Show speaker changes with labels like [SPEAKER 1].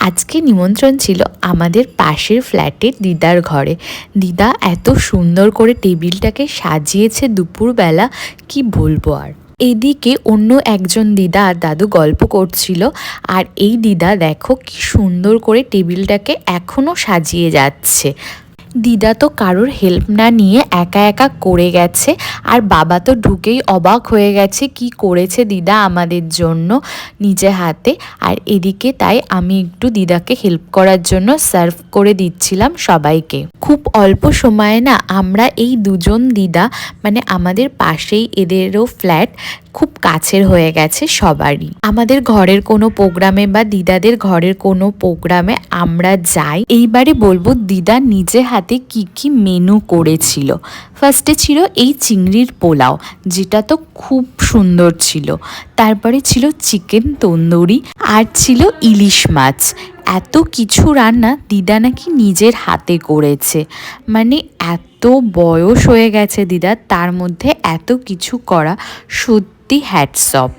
[SPEAKER 1] আজকে নিমন্ত্রণ ছিল আমাদের পাশের ফ্ল্যাটের দিদার ঘরে। দিদা এত সুন্দর করে টেবিলটাকে সাজিয়েছে দুপুরবেলা, কি বলবো আর। এদিকে অন্য একজন দিদা আর দাদু গল্প করছিল, আর এই দিদা দেখো কি সুন্দর করে টেবিলটাকে এখনও সাজিয়ে যাচ্ছে। দিদা তো কারোর হেল্প না নিয়ে একা একা করে গেছে, আর বাবা তো ঢুকেই অবাক হয়ে গেছে কি করেছে দিদা আমাদের জন্য নিজে হাতে। আর এদিকে তাই আমি একটু দিদাকে হেল্প করার জন্য সার্ভ করে দিচ্ছিলাম সবাইকে। খুব অল্প সময়ে না আমরা এই দুজন দিদা, মানে আমাদের পাশেই এদেরও ফ্ল্যাট, খুব কাছের হয়ে গেছে সবারই। আমাদের ঘরের কোনো প্রোগ্রামে বা দিদাদের ঘরের কোনো প্রোগ্রামে আমরা যাই। এইবারে বলবো দিদা নিজে হাতে কি কি মেনু করেছিল। ফার্স্টে ছিল এই চিংড়ির পোলাও, যেটা তো খুব সুন্দর ছিল। তারপরে ছিল চিকেন তন্দুরি, আর ছিল ইলিশ মাছ। এত কিছু রান্না দিদা নাকি নিজের হাতে করেছে। মানে এত বয়স হয়ে গেছে দিদার, তার মধ্যে এত কিছু করা সত্যি হ্যাটস অফ।